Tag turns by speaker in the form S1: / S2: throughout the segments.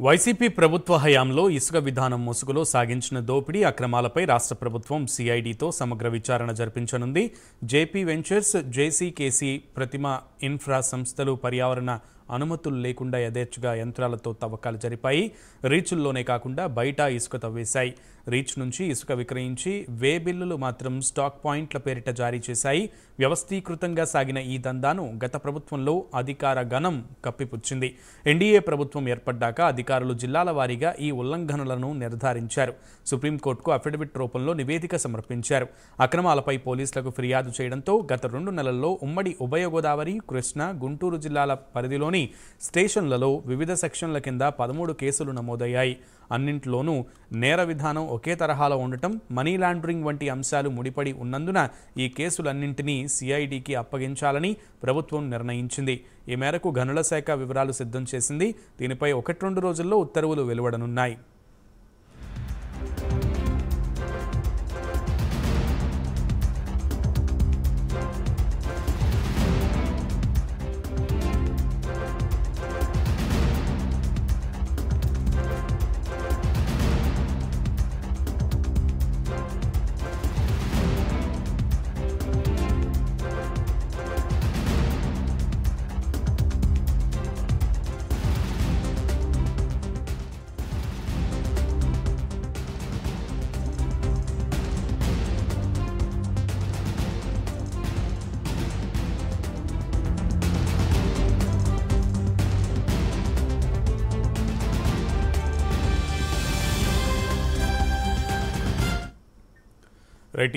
S1: YCP ప్రభుత్వ హయాంలో ఇసుక విధానం ముసుగులో సాగించిన దోపిడీ అక్రమాలపై రాష్ట్ర ప్రభుత్వం సిఐడితో సమగ్ర విచారణ జరిపించనుంది. జేపీ వెంచర్స్, జేసీకేసీ, ప్రతిమ ఇన్ఫ్రా సంస్థలు పర్యావరణ అనుమతులు లేకుండా యథేచ్ఛగా యంత్రాలతో తవ్వకాలు జరిపాయి. రీచ్ల్లోనే కాకుండా బయట ఇసుక తవ్వేశాయి. రీచ్ నుంచి ఇసుక విక్రయించి వే బిల్లులు మాత్రం స్టాక్ పాయింట్ల పేరిట జారీ చేశాయి. వ్యవస్థీకృతంగా సాగిన ఈ దందాను గత ప్రభుత్వంలో అధికార గణం కప్పిపుచ్చింది. ఎన్డీఏ ప్రభుత్వం ఏర్పడ్డాక అధికారులు జిల్లాల వారీగా ఈ ఉల్లంఘనలను నిర్ధారించారు. సుప్రీంకోర్టుకు అఫిడవిట్ రూపంలో నివేదిక సమర్పించారు. అక్రమాలపై పోలీసులకు ఫిర్యాదు చేయడంతో గత 2 నెలల్లో ఉమ్మడి ఉభయ గోదావరి, కృష్ణా, గుంటూరు జిల్లాల పరిధిలోని స్టేషన్లలో వివిధ సెక్షన్ల కింద 13 కేసులు నమోదయ్యాయి. అన్నింటిలోనూ నేర విధానం ఒకే తరహాలో ఉండటం, మనీ లాండరింగ్ వంటి అంశాలు ముడిపడి ఉన్నందున ఈ కేసులన్నింటినీ సిఐడికి అప్పగించాలని ప్రభుత్వం నిర్ణయించింది. ఈ మేరకు గనుల శాఖ వివరాలు సిద్ధం చేసింది. దీనిపై 1-2 రోజుల్లో ఉత్తర్వులు వెలువడనున్నాయి.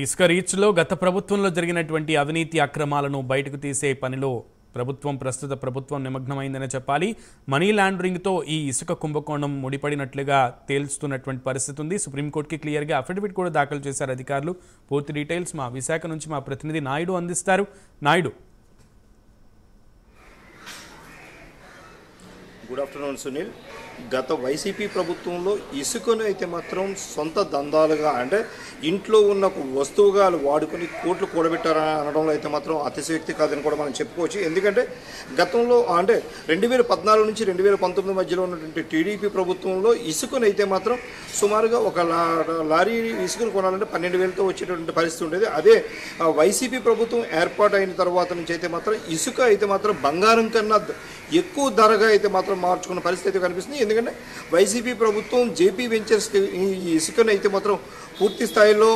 S1: ఇసుక రీచ్లో గత ప్రభుత్వంలో జరిగినటువంటి అవినీతి అక్రమాలను బయటకు తీసే పనిలో ప్రస్తుత ప్రభుత్వం నిమగ్నమైందనే చెప్పాలి. మనీ లాండరింగ్తో ఈ ఇసుక కుంభకోణం ముడిపడినట్లుగా తేల్చుతున్నటువంటి పరిస్థితి ఉంది. సుప్రీంకోర్టుకి క్లియర్గా అఫిడవిట్ కూడా దాఖలు చేశారు అధికారులు. పూర్తి డీటెయిల్స్ మా విశాఖ నుంచి మా ప్రతినిధి నాయుడు అందిస్తారు. Naidu,
S2: good afternoon Sunil. గత వైసీపీ ప్రభుత్వంలో ఇసుకను అయితే మాత్రం సొంత దందాలుగా, అంటే ఇంట్లో ఉన్న ఒక వస్తువుగా వాడుకొని కోట్లు కూడబెట్టారని అనడంలో అయితే మాత్రం అతిశయోక్తి కాదని కూడా మనం చెప్పుకోవచ్చు. ఎందుకంటే గతంలో అంటే 2014 నుంచి 2019 మధ్యలో ఉన్నటువంటి టీడీపీ ప్రభుత్వంలో ఇసుకను అయితే మాత్రం సుమారుగా ఒక లారీ ఇసుకను కొనాలంటే 12,000తో వచ్చేటువంటి పరిస్థితి ఉండేది. అదే వైసీపీ ప్రభుత్వం ఏర్పాటు అయిన తర్వాత నుంచి అయితే మాత్రం ఇసుక అయితే మాత్రం బంగారం కన్నా ఎక్కువ ధరగా అయితే మాత్రం మార్చుకున్న పరిస్థితి అయితే కనిపిస్తుంది. ఎందుకంటే వైసీపీ ప్రభుత్వం జేపీ వెంచర్స్కి ఈ ఇసుకను అయితే మాత్రం పూర్తి స్థాయిలో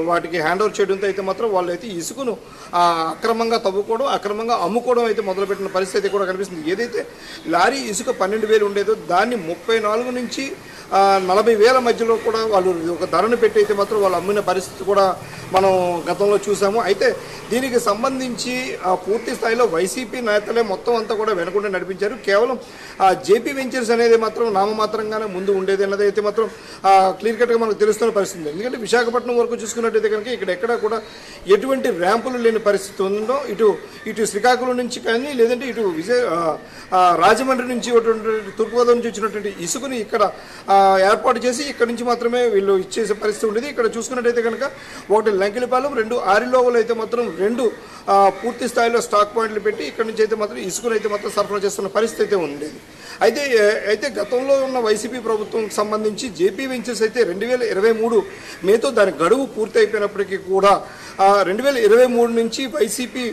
S2: వాటికి హ్యాండ్ ఓవర్ చేయడంతో అయితే మాత్రం వాళ్ళు అయితే ఇసుకను అక్రమంగా తవ్వుకోవడం, అక్రమంగా అమ్ముకోవడం అయితే మొదలుపెట్టిన పరిస్థితి కూడా కనిపిస్తుంది. ఏదైతే లారీ ఇసుక 12,000 ఉండేదో దాన్ని 34 నుంచి 40,000 మధ్యలో కూడా వాళ్ళు ఒక ధరను పెట్టి అయితే మాత్రం వాళ్ళు అమ్మిన పరిస్థితి కూడా మనం గతంలో చూసాము. అయితే దీనికి సంబంధించి పూర్తి స్థాయిలో వైసీపీ నేతలే మొత్తం అంతా కూడా వెనకుండా నడిపించారు. కేవలం జేపీ వెంచర్స్ అనేది మాత్రం నామమాత్రంగానే ముందు ఉండేది అన్నది అయితే మాత్రం క్లియర్ కట్గా మనకు తెలుస్తున్న పరిస్థితి. ఎందుకంటే విశాఖపట్నం వరకు చూసుకున్నట్టయితే కనుక ఇక్కడ ఎక్కడ కూడా ఎటువంటి ర్యాంపులు లేని పరిస్థితి ఉందో, ఇటు శ్రీకాకుళం నుంచి కానీ లేదంటే ఇటు రాజమండ్రి నుంచి తూర్పుగోదావరి నుంచి వచ్చినటువంటి ఇసుకని ఇక్కడ ఏర్పాటు చేసి ఇక్కడ నుంచి మాత్రమే వీళ్ళు ఇచ్చేసే పరిస్థితి ఉండేది. ఇక్కడ చూసుకున్నట్టయితే కనుక 1 లంకిలపాలెం, 2 ఆరిలోవలు అయితే మాత్రం 2 పూర్తి స్థాయిలో స్టాక్ పాయింట్లు పెట్టి ఇక్కడ నుంచి అయితే మాత్రం ఇసుకను అయితే మాత్రం సరఫరా చేస్తున్న పరిస్థితి అయితే ఉండేది. అయితే గతంలో ఉన్న వైసీపీ ప్రభుత్వం సంబంధించి జేపీ వెంచర్స్ అయితే 2023 మేతో దాని గడువు పూర్తి అయిపోయినప్పటికీ కూడా 2023 నుంచి వైసీపీ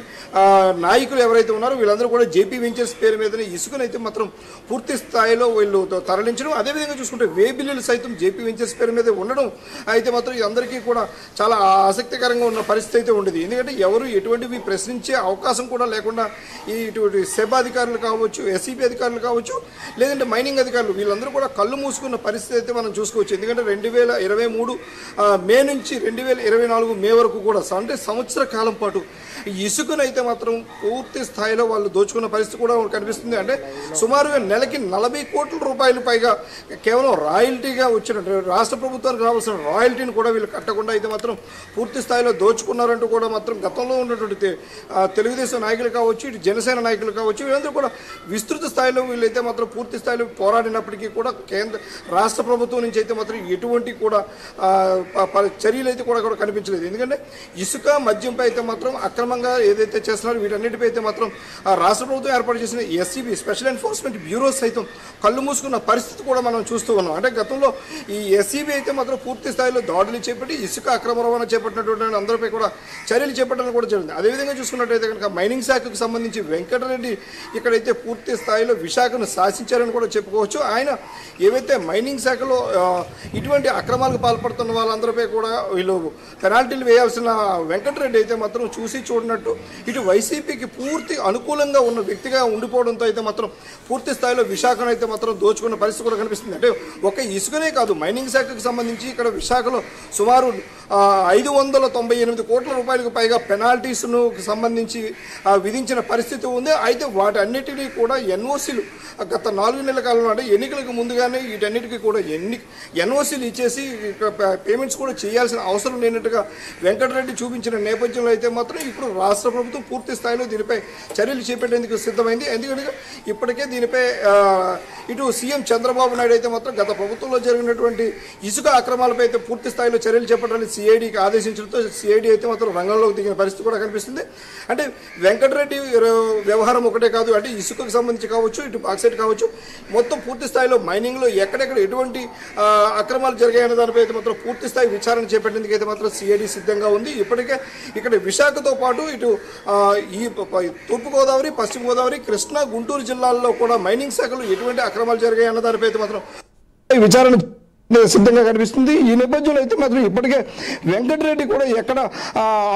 S2: నాయకులు ఎవరైతే ఉన్నారో వీళ్ళందరూ కూడా జేపీ వెంచర్స్ పేరు మీదనే ఇసుకనైతే మాత్రం పూర్తి స్థాయిలో వీళ్ళు తరలించడం, అదేవిధంగా చూసుకుంటే వే బిల్లులు సైతం జేపీ వెంచర్స్ పేరు మీద ఉండడం అయితే మాత్రం అందరికీ కూడా చాలా ఆసక్తికరంగా ఉన్న పరిస్థితి అయితే ఉండేది. ఎందుకంటే ఎవరు ఎటువంటివి ప్రశ్నించే అవకాశం కూడా లేకుండా ఇటువంటి సెబ్ అధికారులు కావచ్చు, ఎస్ఈపీ అధికారులు కావచ్చు, లేదంటే మైనింగ్ అధికారులు వీళ్ళందరూ కూడా కళ్ళు మూసుకున్న పరిస్థితి అయితే మనం చూసుకోవచ్చు. ఎందుకంటే 2023 మే నుంచి 2024 మే వరకు కూడా అంటే సంవత్సర కాలం పాటు ఇసుకనైతే మాత్రం పూర్తి స్థాయిలో వాళ్ళు దోచుకున్న పరిస్థితి కూడా కనిపిస్తుంది. అంటే సుమారుగా నెలకి 40 కోట్ల రూపాయలు పైగా కేవలం రాయల్టీగా వచ్చిన రాష్ట్ర ప్రభుత్వానికి రావాల్సిన రాయల్టీని కూడా వీళ్ళు కట్టకుండా అయితే మాత్రం పూర్తి స్థాయిలో దోచుకున్నారంటూ కూడా మాత్రం గతంలో ఉన్నటువంటి తెలుగుదేశం నాయకులు కావచ్చు, ఇటు జనసేన నాయకులు కావచ్చు, వీళ్ళందరూ కూడా విస్తృత స్థాయిలో వీళ్ళైతే మాత్రం మాత్రం పూర్తి స్థాయిలో పోరాడినప్పటికీ కూడా రాష్ట్ర ప్రభుత్వం నుంచి అయితే మాత్రం ఎటువంటి కూడా చర్యలు అయితే కూడా కనిపించలేదు. ఎందుకంటే ఇసుక మద్యంపై అయితే మాత్రం అక్రమంగా ఏదైతే చేస్తున్నారో వీటన్నిటిపై అయితే మాత్రం రాష్ట్ర ప్రభుత్వం ఏర్పాటు చేసిన ఎస్సీబీ స్పెషల్ ఎన్ఫోర్స్మెంట్ బ్యూరోస్ సైతం కళ్ళు మూసుకున్న పరిస్థితి కూడా మనం చూస్తూ ఉన్నాం. అంటే గతంలో ఈ ఎస్సీబీ అయితే మాత్రం పూర్తి స్థాయిలో దాడులు చేపట్టి ఇసుక అక్రమ రవాణా చేపట్టినటువంటి అందరిపై కూడా చర్యలు చేపట్టడం కూడా జరిగింది. అదేవిధంగా చూసుకున్నట్టయితే కనుక మైనింగ్ శాఖకు సంబంధించి వెంకటరెడ్డి ఇక్కడైతే పూర్తి స్థాయిలో విశాఖను శాసించారని కూడా చెప్పుకోవచ్చు. ఆయన ఏవైతే మైనింగ్ శాఖలో ఇటువంటి అక్రమాలకు పాల్పడుతున్న వాళ్ళందరిపై కూడా వీళ్ళు పెనాల్టీలు వేయాల్సిన వెంకటరెడ్డి అయితే మాత్రం చూసి చూడనట్టు ఇటు వైసీపీకి పూర్తి అనుకూలంగా ఉన్న వ్యక్తిగా ఉండిపోవడంతో అయితే మాత్రం పూర్తి స్థాయిలో విశాఖను అయితే మాత్రం దోచుకున్న పరిస్థితి కూడా కనిపిస్తుంది. అంటే ఒక ఇసుకనే కాదు, మైనింగ్ శాఖకు సంబంధించి ఇక్కడ విశాఖలో సుమారు 598 కోట్ల రూపాయలకు పైగా పెనాల్టీస్ను సంబంధించి విధించిన పరిస్థితి ఉంది. అయితే వాటన్నిటినీ కూడా ఎన్ఓసీలు గత 4 నెలల కాలంలో అంటే ఎన్నికలకు ముందుగానే వీటన్నిటికీ కూడా ఎన్ఓసీలు ఇచ్చేసి పేమెంట్స్ కూడా చేయాల్సిన అవసరం లేనట్టుగా వెంకటరెడ్డి చూపించిన నేపథ్యంలో అయితే మాత్రం ఇప్పుడు రాష్ట్ర ప్రభుత్వం పూర్తి స్థాయిలో దీనిపై చర్యలు చేపట్టేందుకు సిద్ధమైంది. ఎందుకంటే ఇప్పటికే దీనిపై ఇటు సీఎం చంద్రబాబు నాయుడు అయితే మాత్రం గత ప్రభుత్వంలో జరిగినటువంటి ఇసుక అక్రమాలపై అయితే పూర్తి స్థాయిలో చర్యలు చేపట్టాలని సిఐడికి ఆదేశించడంతో సిఐడి అయితే మాత్రం రంగంలోకి దిగిన పరిస్థితి కూడా కనిపిస్తుంది. అంటే వెంకటరెడ్డి వ్యవహారం ఒకటే కాదు, అంటే ఇసుకకు సంబంధించి కావచ్చు, ఇటు బాక్సైట్ కావచ్చు, మొత్తం పూర్తి స్థాయిలో మైనింగ్లో ఎక్కడెక్కడ ఎటువంటి అక్రమాలు జరిగాయనే దానిపై అయితే మాత్రం పూర్తి స్థాయి విచారణ చేపట్టేందుకు అయితే మాత్రం సిఐడి సిద్ధంగా ఉంది. ఇప్పటికే ఇక్కడ విశాఖతో పాటు ఇటు ఈ తూర్పుగోదావరి, పశ్చిమ గోదావరి, కృష్ణా, గుంటూరు జిల్లాల్లో కూడా మైనింగ్ శాఖలో ఎటువంటి అక్రమాలు జరిగాయన్న దానిపై అయితే మాత్రం విచారణ సిద్ధంగా కనిపిస్తుంది. ఈ నేపథ్యంలో అయితే మాత్రం ఇప్పటికే వెంకటరెడ్డి కూడా ఎక్కడ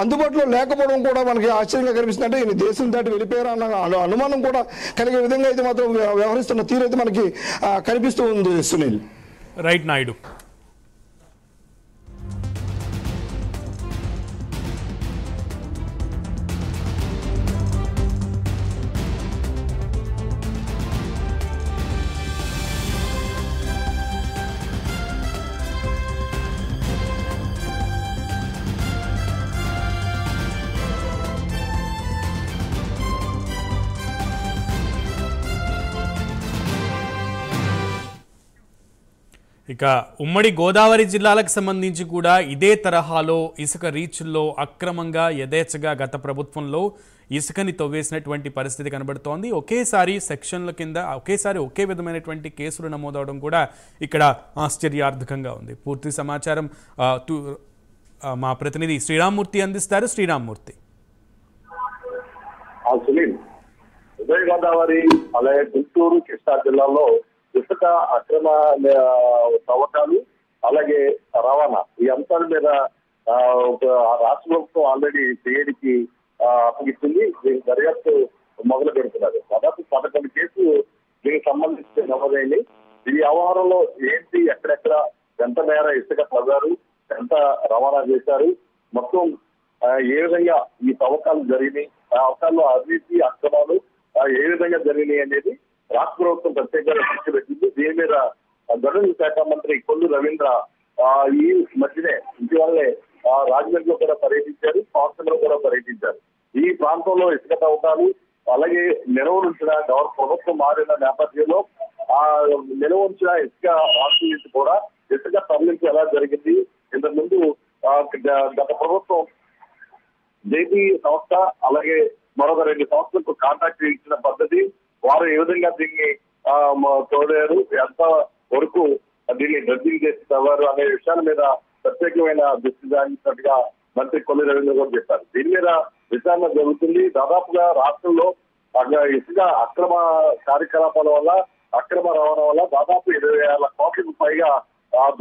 S2: అందుబాటులో లేకపోవడం కూడా మనకి ఆశ్చర్యంగా కనిపిస్తుంది. అంటే ఈయన దేశం దాటి వెళ్ళిపోయారా అన్న అనుమానం కూడా కలిగే విధంగా అయితే మాత్రం వ్యవహరిస్తున్న తీరు అయితే మనకి కనిపిస్తూ ఉంది. సునీల్.
S1: రైట్ నాయుడు. ఇక ఉమ్మడి గోదావరి జిల్లాలకు సంబంధించి కూడా ఇదే తరహాలో ఇసుక రీచ్ల్లో అక్రమంగా యథేచ్ఛగా గత ప్రభుత్వంలో ఇసుకని తవ్వేసినటువంటి పరిస్థితి కనబడుతోంది. ఒకేసారి సెక్షన్ల కింద ఒకేసారి ఒకే విధమైనటువంటి కేసులు నమోదవడం కూడా ఇక్కడ ఆశ్చర్యార్థకంగా ఉంది. పూర్తి సమాచారం మా ప్రతినిధి శ్రీరామ్మూర్తి అందిస్తారు. శ్రీరామ్మూర్తి.
S3: ఉభయ గోదావరి అలాగే గుంటూరు, కృష్ణా జిల్లాలో ఇసుక అక్రమ తవ్వకాలు అలాగే రవాణా ఈ అంశాల మీద రాష్ట్ర ప్రభుత్వం ఆల్రెడీ సిఐడికి అప్పగిస్తుంది. దీని దర్యాప్తు మొదలు పెడుతున్నారు. దాదాపు 11 కేసులు దీనికి సంబంధించి నమోదైంది. ఈ వ్యవహారంలో ఏంటి, ఎక్కడెక్కడ ఎంత మేర ఇసుక తవ్వారు, ఎంత రవాణా చేశారు, మొత్తం ఏ విధంగా ఈ తవ్వకాలు జరిగినాయి, ఆ అవకాశాల్లో అవినీతి అక్రమాలు ఏ విధంగా జరిగినాయి అనేది రాష్ట్ర ప్రభుత్వం ప్రత్యేకంగా దృష్టి పెట్టింది. దీని మీద గనుల శాఖ మంత్రి కొల్లు రవీంద్ర ఈ మధ్యనే ఇటీవలనే రాజమండ్రిలో కూడా పర్యటించారు, కోనసీమలో కూడా పర్యటించారు. ఈ ప్రాంతంలో ఇసుక తవ్వకాలు అలాగే నిల్వ ఉంచిన ప్రభుత్వం మారిన నేపథ్యంలో ఆ నిల్వ ఉంచిన ఇసుక రాష్ట్రం నుంచి కూడా ఇసుక తరలింపు ఎలా జరిగింది, ఇంతకుముందు గత ప్రభుత్వం జేపీ సంస్థ అలాగే మరొక 2 సంస్థలకు కాంట్రాక్ట్ ఇచ్చిన పద్ధతి, వారు ఏ విధంగా దీన్ని తోడారు, ఎంత వరకు దీన్ని డ్రెడ్జింగ్ చేసి తవ్వారు అనే విషయాల మీద ప్రత్యేకమైన దృష్టి సారించినట్టుగా మంత్రి కొల్లు రవీంద్ర కూడా చెప్పారు. దీని మీద విచారణ జరుగుతుంది. దాదాపుగా రాష్ట్రంలో ఇసుక అక్రమ కార్యకలాపాల వల్ల, అక్రమ రవాణా వల్ల దాదాపు 20,000 కోట్లకు పైగా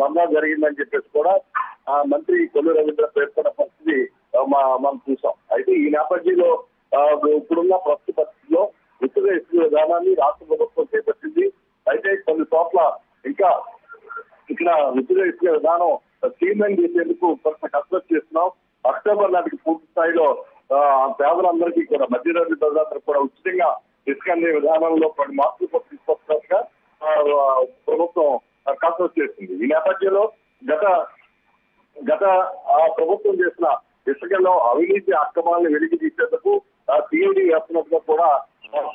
S3: దందా జరిగిందని చెప్పేసి కూడా మంత్రి కొల్లు రవీంద్ర పేర్కొన్న పరిస్థితి మనం చూసాం. అయితే ఈ నేపథ్యంలో ఇప్పుడున్న ప్రస్తుత పరిస్థితిలో ఇసుక విధానాన్ని రాష్ట్ర ప్రభుత్వం చేపట్టింది. అయితే కొన్ని చోట్ల ఇంకా ఇక్కడ ఇసుక విధానం స్ట్రీమ్లైన్ చేసేందుకు కొంత కసరత్తు చేస్తున్నాం. అక్టోబర్ నాటికి పూర్తి స్థాయిలో పేదలందరికీ కూడా మధ్యతరగతి ప్రజలందరికీ కూడా ఉచితంగా ఇసుక అనే విధానంలో కొన్ని మార్పులు తీసుకొస్తున్నట్టుగా ప్రభుత్వం కసరత్తు చేస్తుంది. ఈ నేపథ్యంలో గత ప్రభుత్వం చేసిన ఇసుకలో అవినీతి అక్రమాలను వెలికి తీసేందుకు సిఐడి వేస్తున్నట్టుగా కూడా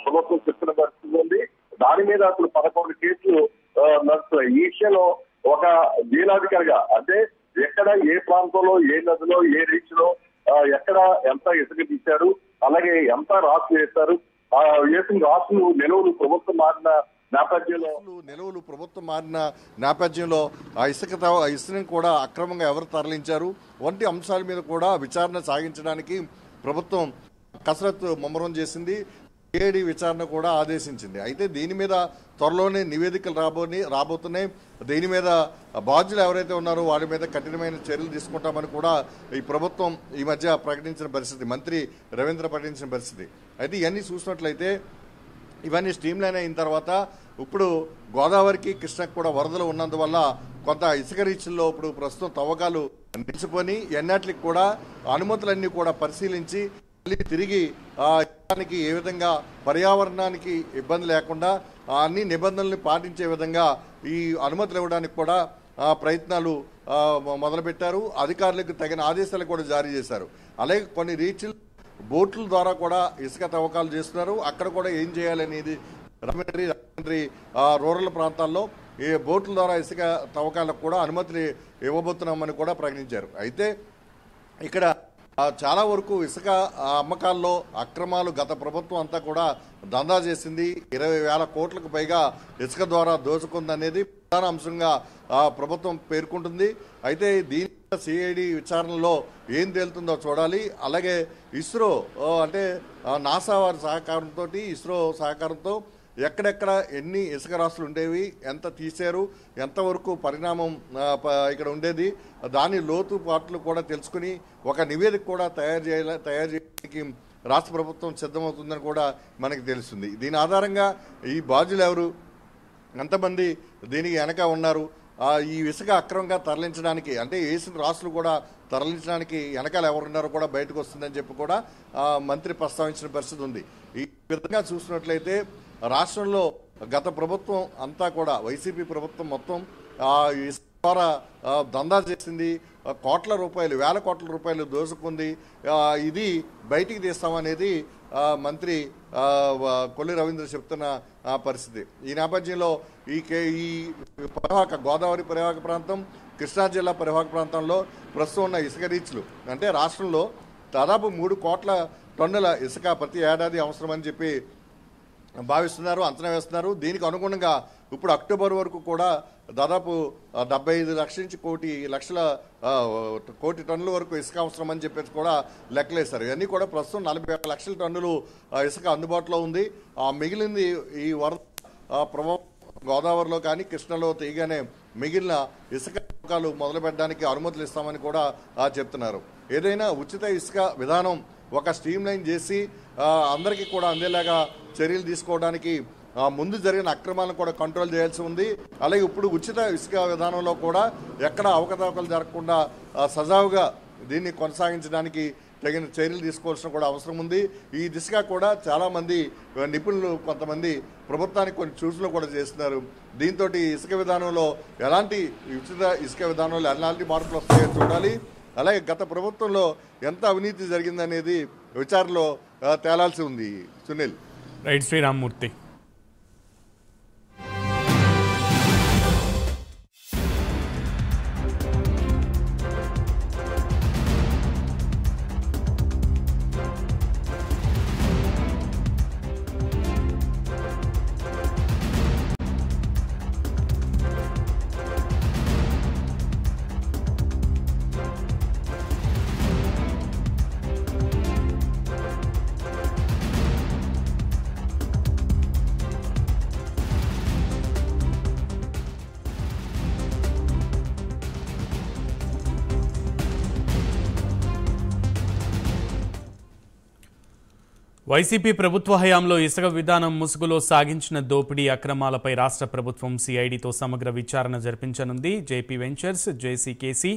S3: ప్రభుత్వం చెప్తున్న పరిస్థితి ఉంది. దాని మీద అసలు 11 కేసులు నడుస్తున్నాయి. ఈ విషయంలో ఒక జిల్లాధికారిగా అంటే ఎక్కడ ఏ ప్రాంతంలో ఏ నదిలో ఏ రీచ్ లో ఎక్కడ ఎంత ఇసుక తీశారు, అలాగే ఎంత రాసులు వేస్తారు, వేసిన రాసులు నిలువలు ప్రభుత్వం మారిన నేపథ్యంలో ఆ ఇసుకని కూడా అక్రమంగా ఎవరు తరలించారు వంటి అంశాల మీద కూడా విచారణ సాగించడానికి ప్రభుత్వం కసరత్తు ముమ్మరం చేసింది. సిఐడి విచారణ కూడా ఆదేశించింది. అయితే దీని మీద త్వరలోనే నివేదికలు రాబోతున్నాయి. దీని మీద బాధ్యులు ఎవరైతే ఉన్నారో వారి మీద కఠినమైన చర్యలు తీసుకుంటామని కూడా ఈ ప్రభుత్వం ఈ మధ్య ప్రకటించిన పరిస్థితి, మంత్రి రవీంద్ర ప్రకటించిన పరిస్థితి. అయితే ఇవన్నీ చూసినట్లయితే ఇవన్నీ స్ట్రీమ్ లైన్ అయిన తర్వాత ఇప్పుడు గోదావరికి కృష్ణకు కూడా వరదలు ఉన్నందువల్ల కొంత ఇసుక రీచ్ల్లో ఇప్పుడు ప్రస్తుతం తవ్వకాలు నిలిచిపోయి ఎన్నట్లకి కూడా అనుమతులన్నీ కూడా పరిశీలించి మళ్ళీ తిరిగి ఏ విధంగా పర్యావరణానికి ఇబ్బంది లేకుండా అన్ని నిబంధనల్ని పాటించే విధంగా ఈ అనుమతులు ఇవ్వడానికి కూడా ప్రయత్నాలు మొదలుపెట్టారు. అధికారులకు తగిన ఆదేశాలు కూడా జారీ చేశారు. అలాగే కొన్ని రీచ్లు బోట్ల ద్వారా కూడా ఇసుక తవ్వకాలు చేస్తున్నారు. అక్కడ కూడా ఏం చేయాలనేది రాజమండ్రి రూరల్ ప్రాంతాల్లో ఈ బోట్ల ద్వారా ఇసుక తవ్వకాలకు కూడా అనుమతులు ఇవ్వబోతున్నామని కూడా ప్రకటించారు. అయితే ఇక్కడ చాలా వరకు ఇసుక అమ్మకాల్లో అక్రమాలు గత ప్రభుత్వం అంతా కూడా దందా చేసింది. 20,000 కోట్లకు పైగా ఇసుక ద్వారా దోచుకుందనేది ప్రధాన అంశంగా ప్రభుత్వం పేర్కొంటుంది. అయితే దీని సిఐడి విచారణలో ఏం తేలుతుందో చూడాలి. అలాగే ఇస్రో అంటే నాసా వారి సహకారంతో ఇస్రో సహకారంతో ఎక్కడెక్కడ ఎన్ని ఇసుక రాసులు ఉండేవి, ఎంత తీశారు, ఎంతవరకు పరిణామం ఇక్కడ ఉండేది, దాని లోతు పాటలు కూడా తెలుసుకుని ఒక నివేదిక కూడా తయారు చేయడానికి రాష్ట్ర ప్రభుత్వం సిద్ధమవుతుందని కూడా మనకి తెలుస్తుంది. దీని ఆధారంగా ఈ బాధ్యులు ఎవరు, ఎంతమంది దీనికి వెనక ఉన్నారు, ఈ ఇసుక అక్రమంగా తరలించడానికి అంటే వేసిన రాసులు కూడా తరలించడానికి వెనకాల ఎవరున్నారో కూడా బయటకు వస్తుందని చెప్పి కూడా మంత్రి ప్రస్తావించిన పరిస్థితి ఉంది. ఈ విధంగా చూసినట్లయితే రాష్ట్రంలో గత ప్రభుత్వం అంతా కూడా వైసీపీ ప్రభుత్వం మొత్తం ఇసుక ద్వారా దందా చేసింది. కోట్ల రూపాయలు, వేల కోట్ల రూపాయలు దోచుకుంది. ఇది బయటికి తీస్తామనేది మంత్రి కొల్లి రవీంద్ర చెప్తున్న పరిస్థితి. ఈ నేపథ్యంలో ఈ గోదావరి పరివాహక ప్రాంతం, కృష్ణా జిల్లా పరివాహక ప్రాంతంలో ప్రస్తుతం ఉన్న ఇసుక రీచ్లు అంటే రాష్ట్రంలో దాదాపు 3 కోట్ల టన్నుల ఇసుక ప్రతి ఏడాది అవసరమని చెప్పి భావిస్తున్నారు, అంచనా వేస్తున్నారు. దీనికి అనుగుణంగా ఇప్పుడు అక్టోబర్ వరకు కూడా దాదాపు 75 లక్షల నుంచి కోటి టన్నుల వరకు ఇసుక అవసరం అని చెప్పేసి కూడా లెక్కలేస్తారు. ఇవన్నీ కూడా ప్రస్తుతం 40 లక్షల టన్నులు ఇసుక అందుబాటులో ఉంది. మిగిలింది ఈ వరద ప్రభావం గోదావరిలో కానీ కృష్ణలో తీయగానే మిగిలిన ఇసుక తవ్వకాలు మొదలు పెట్టడానికి అనుమతులు ఇస్తామని కూడా చెప్తున్నారు. ఏదైనా ఉచిత ఇసుక విధానం ఒక స్ట్రీమ్ లైన్ చేసి అందరికీ కూడా అందేలాగా చర్యలు తీసుకోవడానికి ముందు జరిగిన అక్రమాలను కూడా కంట్రోల్ చేయాల్సి ఉంది. అలాగే ఇప్పుడు ఉచిత ఇసుక విధానంలో కూడా ఎక్కడ అవకతవకలు జరగకుండా సజావుగా దీన్ని కొనసాగించడానికి తగిన చర్యలు తీసుకోవాల్సిన కూడా అవసరం ఉంది. ఈ దిశగా కూడా చాలామంది నిపుణులు కొంతమంది ప్రభుత్వానికి కొన్ని సూచనలు కూడా చేస్తున్నారు. దీంతో ఇసుక విధానంలో ఎలాంటి ఉచిత ఇసుక విధానంలో ఎలాంటి మార్పులు వస్తాయో చూడాలి. అలాగే గత ప్రభుత్వంలో ఎంత అవినీతి జరిగిందనేది విచారణలో తేలాల్సి ఉంది. సునీల్.
S1: రైట్ శ్రీరామ్మూర్తి. వైసీపీ ప్రభుత్వ హయాంలో ఇసుక విధానం ముసుగులో సాగించిన దోపిడీ అక్రమాలపై రాష్ట్ర ప్రభుత్వం సిఐడితో సమగ్ర విచారణ జరిపించనుంది. జేపీ వెంచర్స్, జేసీకేసీ,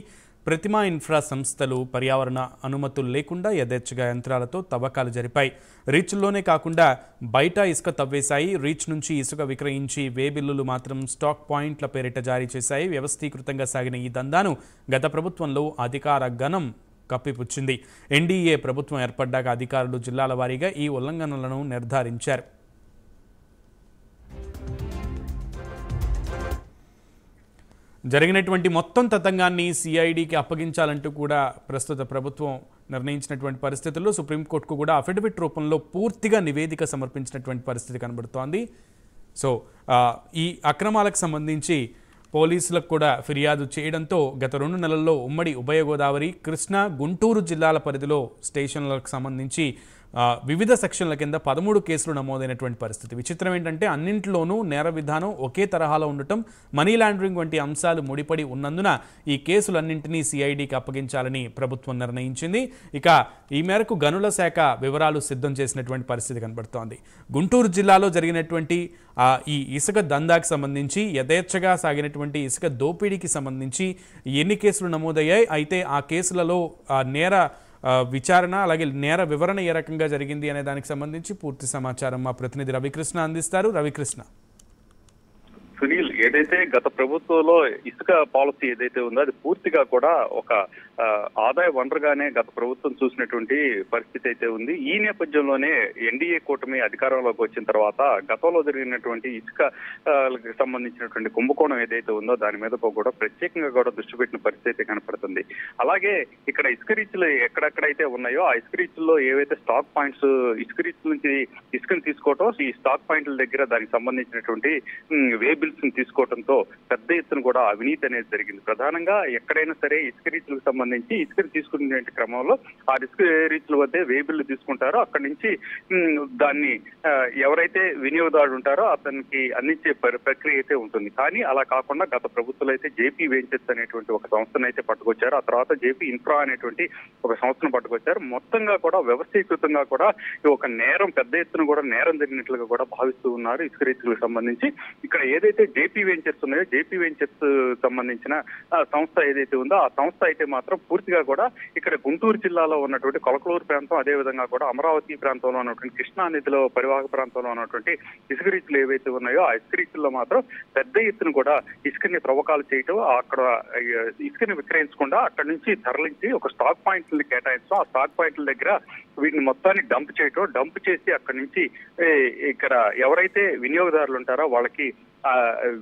S1: ప్రతిమా ఇన్ఫ్రా సంస్థలు పర్యావరణ అనుమతులు లేకుండా యథేచ్ఛగా యంత్రాలతో తవ్వకాలు జరిపాయి. రీచ్ల్లోనే కాకుండా బయట ఇసుక తవ్వేశాయి. రీచ్ నుంచి ఇసుక విక్రయించి వే బిల్లులు మాత్రం స్టాక్ పాయింట్ల పేరిట జారీ చేశాయి. వ్యవస్థీకృతంగా సాగిన ఈ దందాను గత ప్రభుత్వంలో అధికార గణం కప్పిపుచ్చింది. ఎన్డీఏ ప్రభుత్వం ఏర్పడ్డాక అధికారులు జిల్లాల వారీగా ఈ ఉల్లంఘనలను నిర్ధారించారు. జరిగినటువంటి మొత్తం తతంగాన్ని సిఐడికి అప్పగించాలంటూ కూడా ప్రస్తుత ప్రభుత్వం నిర్ణయించినటువంటి పరిస్థితుల్లో సుప్రీంకోర్టుకు కూడా అఫిడవిట్ రూపంలో పూర్తిగా నివేదిక సమర్పించినటువంటి పరిస్థితి కనబడుతోంది. సో ఈ అక్రమాలకు సంబంధించి పోలీసులకు కూడా ఫిర్యాదు చేయడంతో గత 2 నెలల్లో ఉమ్మడి ఉభయ గోదావరి, కృష్ణా, గుంటూరు జిల్లాల పరిధిలో స్టేషన్లకు సంబంధించి వివిధ సెక్షన్ల కింద 13 కేసులు నమోదైనటువంటి పరిస్థితి. విచిత్రం ఏంటంటే అన్నింటిలోనూ నేర విధానం ఒకే తరహాలో ఉండటం, మనీ లాండరింగ్ వంటి అంశాలు ముడిపడి ఉన్నందున ఈ కేసులన్నింటినీ సిఐడికి అప్పగించాలని ప్రభుత్వం నిర్ణయించింది. ఇక ఈ మేరకు గనుల శాఖ వివరాలు సిద్ధం చేసినటువంటి పరిస్థితి కనబడుతోంది. గుంటూరు జిల్లాలో జరిగినటువంటి ఈ ఇసుక దందాకు సంబంధించి యథేచ్ఛగా సాగినటువంటి ఇసుక దోపిడీకి సంబంధించి ఎన్ని కేసులు నమోదయ్యాయి, అయితే ఆ కేసులలో నేర విచారణ అలాగే నేర వివరణ ఏ రకంగా జరిగింది అనే దానికి సంబంధించి పూర్తి సమాచారం మా ప్రతినిధి రవికృష్ణ అందిస్తారు. రవికృష్ణ.
S4: సునీల్, ఏదైతే గత ప్రభుత్వంలో ఇసుక పాలసీ ఏదైతే ఉందో అది పూర్తిగా కూడా ఒక ఆదాయ వనరుగానే గత ప్రభుత్వం చూసినటువంటి పరిస్థితి అయితే ఉంది. ఈ నేపథ్యంలోనే ఎన్డీఏ కూటమి అధికారంలోకి వచ్చిన తర్వాత గతంలో జరిగినటువంటి ఇసుక సంబంధించినటువంటి కుంభకోణం ఏదైతే ఉందో దాని మీద కూడా ప్రత్యేకంగా కూడా దృష్టి పెట్టిన పరిస్థితి కనపడుతుంది. అలాగే ఇక్కడ ఇసుక రీచ్లు ఎక్కడెక్కడైతే ఉన్నాయో ఆ ఇసుక రీచ్ల్లో ఏవైతే స్టాక్ పాయింట్స్ ఇసుక రీచ్ నుంచి ఇసుకను తీసుకోవటం, ఈ స్టాక్ పాయింట్ల దగ్గర దానికి సంబంధించినటువంటి వే బిల్స్ తీసుకోవడంతో పెద్ద ఎత్తున కూడా అవినీతి అనేది జరిగింది. ప్రధానంగా ఎక్కడైనా సరే ఇసుక రీచ్లకు సంబంధించి ఇసుకను తీసుకునే క్రమంలో ఆ ఇసుక రీచ్ల వద్దే వే బిల్లు తీసుకుంటారో అక్కడి నుంచి దాన్ని ఎవరైతే వినియోగదారుడు ఉంటారో అతనికి అందించే ప్రక్రియ అయితే ఉంటుంది. కానీ అలా కాకుండా గత ప్రభుత్వంలో అయితే జేపీ వెంచర్స్ అనేటువంటి ఒక సంస్థను అయితే పట్టుకొచ్చారు. ఆ తర్వాత జేపీ ఇన్ఫ్రా అనేటువంటి ఒక సంస్థను పట్టుకొచ్చారు. మొత్తంగా కూడా వ్యవస్థీకృతంగా కూడా ఒక నేరం పెద్ద ఎత్తున కూడా నేరం జరిగినట్లుగా కూడా భావిస్తూ ఉన్నారు ఇసుక రీచ్లకు సంబంధించి. ఇక్కడ ఏదైతే జేపీ వెంచర్స్ ఉన్నాయో జేపీ వెంచర్స్ సంబంధించిన సంస్థ ఏదైతే ఉందో ఆ సంస్థ అయితే మాత్రం పూర్తిగా కూడా ఇక్కడ గుంటూరు జిల్లాలో ఉన్నటువంటి కొలకలూరు ప్రాంతం, అదే విధంగా కూడా అమరావతి ప్రాంతంలో ఉన్నటువంటి కృష్ణా నదిలో పరివాహక ప్రాంతంలో ఉన్నటువంటి ఇసుక రీచ్లు ఏవైతే ఉన్నాయో ఆ ఇసుక రీచ్ల్లో మాత్రం పెద్ద ఎత్తున కూడా ఇసుకని త్రవ్వకాలు చేయటం, అక్కడ ఇసుకని విక్రయించకుండా అక్కడి నుంచి తరలించి ఒక స్టాక్ పాయింట్లని కేటాయించడం, ఆ స్టాక్ పాయింట్ల దగ్గర వీటిని మొత్తాన్ని డంప్ చేయటం, డంప్ చేసి అక్కడి నుంచి ఇక్కడ ఎవరైతే వినియోగదారులు ఉంటారో వాళ్ళకి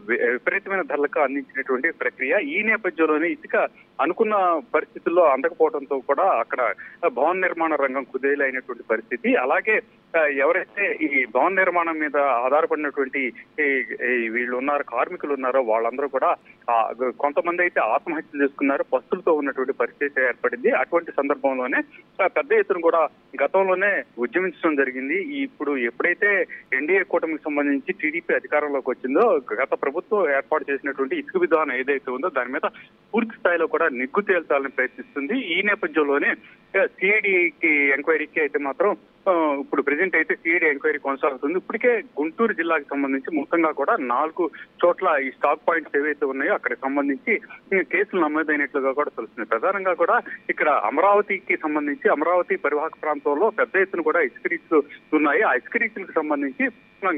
S4: విపరీతమైన ధరలకు అందించినటువంటి ప్రక్రియ. ఈ నేపథ్యంలోనే ఇసుక అనుకున్న పరిస్థితుల్లో అందకపోవడంతో కూడా అక్కడ భవన నిర్మాణ రంగం కుదేలైనటువంటి పరిస్థితి. అలాగే ఎవరైతే ఈ భవన నిర్మాణం మీద ఆధారపడినటువంటి వీళ్ళు ఉన్నారో కార్మికులు ఉన్నారో వాళ్ళందరూ కూడా కొంతమంది అయితే ఆత్మహత్యలు చేసుకున్నారు, పస్తులతో ఉన్నటువంటి పరిస్థితి ఏర్పడింది. అటువంటి సందర్భంలోనే పెద్ద ఎత్తున కూడా గతంలోనే ఉద్యమించడం జరిగింది. ఇప్పుడు ఎప్పుడైతే ఎన్డీఏ కూటమికి సంబంధించి టీడీపీ అధికారంలోకి వచ్చిందో గత ప్రభుత్వం ఏర్పాటు చేసినటువంటి ఇసుక విధానం ఏదైతే ఉందో దాని మీద పూర్తి స్థాయిలో కూడా నిగ్గు తేల్చాలని ప్రయత్నిస్తుంది. ఈ నేపథ్యంలోనే సిఐడికి ఎంక్వైరీకి అయితే మాత్రం ఇప్పుడు ప్రెజెంట్ అయితే సిఐడి ఎంక్వైరీ కొనసాగుతుంది. ఇప్పటికే గుంటూరు జిల్లాకి సంబంధించి మొత్తంగా కూడా 4 చోట్ల ఈ స్టాక్ పాయింట్స్ ఏవైతే ఉన్నాయో అక్కడికి సంబంధించి కేసులు నమోదైనట్లుగా కూడా తెలుస్తుంది. ప్రధానంగా కూడా ఇక్కడ అమరావతికి సంబంధించి అమరావతి పరివాహక ప్రాంతంలో పెద్ద ఎత్తున కూడా ఇసుక రీచ్లు ఉన్నాయి. ఆ ఇసుక రీచ్లకు సంబంధించి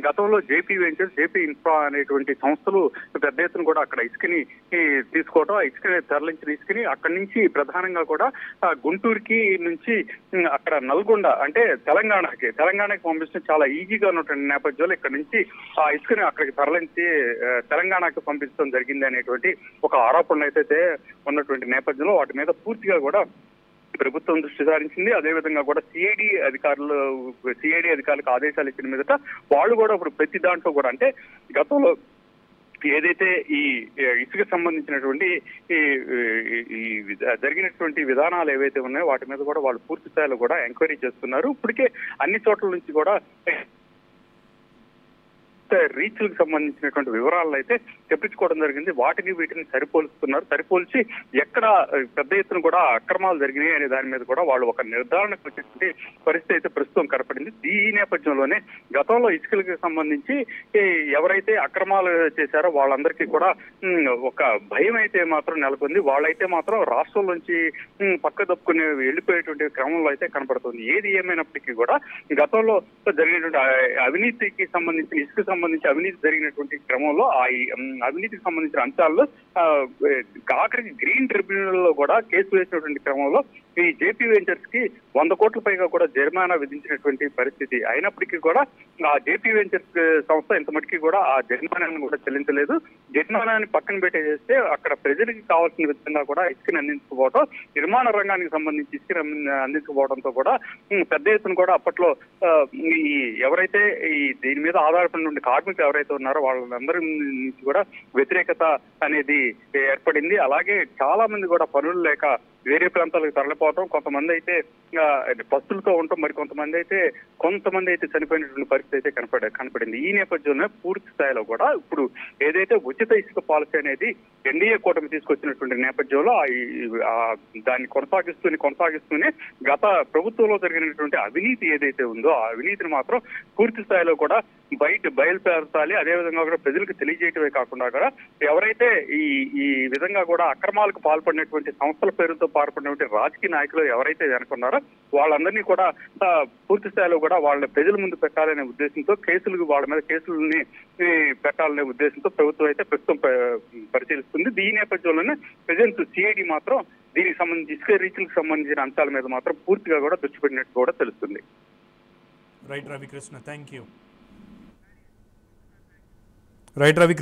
S4: గతంలో జేపీ వెంచర్స్, జేపీ ఇన్ఫ్రా అనేటువంటి సంస్థలు పెద్ద ఎత్తున కూడా అక్కడ ఇసుకని తీసుకోవడం, ఆ ఇసుకని తరలించిన ఇసుకని అక్కడి నుంచి ప్రధానంగా కూడా గుంటూరుకి నుంచి అక్కడ నల్గొండ అంటే తెలంగాణకి పంపించడం చాలా ఈజీగా ఉన్నటువంటి నేపథ్యంలో ఇక్కడ నుంచి ఆ ఇసుకని అక్కడికి తరలించి తెలంగాణకి పంపించడం జరిగింది అనేటువంటి ఒక ఆరోపణలు అయితే ఉన్నటువంటి నేపథ్యంలో వాటి మీద పూర్తిగా కూడా ప్రభుత్వం దృష్టి సారించింది. అదేవిధంగా కూడా సిఐడి అధికారులకు ఆదేశాలు ఇచ్చిన మీదట వాళ్ళు కూడా ఇప్పుడు ప్రతి దాంట్లో కూడా అంటే గతంలో ఏదైతే ఈ ఇసుక సంబంధించినటువంటి ఈ జరిగినటువంటి విధానాలు ఏవైతే ఉన్నాయో వాటి మీద కూడా వాళ్ళు పూర్తి స్థాయిలో కూడా ఎంక్వైరీ చేస్తున్నారు. ఇప్పటికే అన్ని చోట్ల నుంచి కూడా రీచ్లకు సంబంధించినటువంటి వివరాలను అయితే తెప్పించుకోవడం జరిగింది. వీటిని సరిపోల్చి ఎక్కడ పెద్ద ఎత్తున కూడా అక్రమాలు జరిగినాయి అనే దాని మీద కూడా వాళ్ళు ఒక నిర్ధారణకు వచ్చేటువంటి పరిస్థితి అయితే ప్రస్తుతం కనపడింది. ఈ నేపథ్యంలోనే గతంలో ఇసుకలకు సంబంధించి ఎవరైతే అక్రమాలు చేశారో వాళ్ళందరికీ కూడా ఒక భయం అయితే మాత్రం నెలకొంది. వాళ్ళైతే మాత్రం రాష్ట్రం నుంచి పక్క తప్పుకుని వెళ్ళిపోయేటువంటి క్రమంలో అయితే కనపడుతుంది. ఏది ఏమైనప్పటికీ కూడా గతంలో జరిగినటువంటి అవినీతికి సంబంధించిన ఇసుక సంబంధించి అవినీతి జరిగినటువంటి క్రమంలో ఆ అవినీతికి సంబంధించిన అంశాల్లో ఆఖరికి గ్రీన్ ట్రిబ్యునల్ లో కూడా కేసు వేసినటువంటి క్రమంలో ఈ జేపీ వెంచర్స్ కి 100 కోట్ల పైగా కూడా జరిమానా విధించినటువంటి పరిస్థితి అయినప్పటికీ కూడా ఆ జేపీ వెంచర్స్ సంస్థ ఇంత మటుకి కూడా ఆ జరిమానాన్ని కూడా చెల్లించలేదు. జరిమానాన్ని పక్కన పెట్టేస్తే అక్కడ ప్రజలకి కావాల్సిన విధంగా కూడా ఇసుకని అందించుకోవడం, నిర్మాణ రంగానికి సంబంధించి ఇసుకని అందించుకోవడంతో కూడా పెద్ద ఎత్తున కూడా అప్పట్లో ఈ ఎవరైతే ఈ దీని మీద ఆధారపడి ఉండే కార్మికులు ఎవరైతే ఉన్నారో వాళ్ళందరి నుంచి కూడా వ్యతిరేకత అనేది ఏర్పడింది. అలాగే చాలా మంది కూడా పనులు లేక వేరే ప్రాంతాలకు తరలిపోవడం, కొంతమంది అయితే పస్తులతో ఉండటం, మరి కొంతమంది అయితే చనిపోయినటువంటి పరిస్థితి అయితే కనపడింది. ఈ నేపథ్యంలో పూర్తి స్థాయిలో కూడా ఇప్పుడు ఏదైతే ఉచిత ఇసుక పాలసీ అనేది ఎన్డీఏ కూటమి తీసుకొచ్చినటువంటి నేపథ్యంలో దాన్ని కొనసాగిస్తూనే గత ప్రభుత్వంలో జరిగినటువంటి అవినీతి ఏదైతే ఉందో ఆ అవినీతిని మాత్రం పూర్తి స్థాయిలో కూడా బయలుపరచాలి. అదేవిధంగా కూడా ప్రజలకు తెలియజేయటమే కాకుండా కూడా ఎవరైతే ఈ విధంగా కూడా అక్రమాలకు పాల్పడినటువంటి సంస్థల పేరుతో పాల్పడినటువంటి రాజకీయ నాయకులు ఎవరైతే అనుకున్నారో వాళ్ళందరినీ కూడా పూర్తి స్థాయిలో కూడా వాళ్ళని ప్రజల ముందు పెట్టాలనే ఉద్దేశంతో వాళ్ళ మీద కేసులని పెట్టాలనే ఉద్దేశంతో ప్రభుత్వం అయితే ప్రస్తుతం పరిశీలిస్తుంది. ఈ నేపథ్యంలోనే ప్రెజెంట్ సిఐడి మాత్రం దీనికి సంబంధించి ఇసుక రీచ్లకు సంబంధించిన అంశాల మీద మాత్రం పూర్తిగా కూడా దృష్టి పెట్టినట్టు కూడా తెలుస్తుంది.
S1: Right Ravikrishna, thank you. Right Ravikrishna.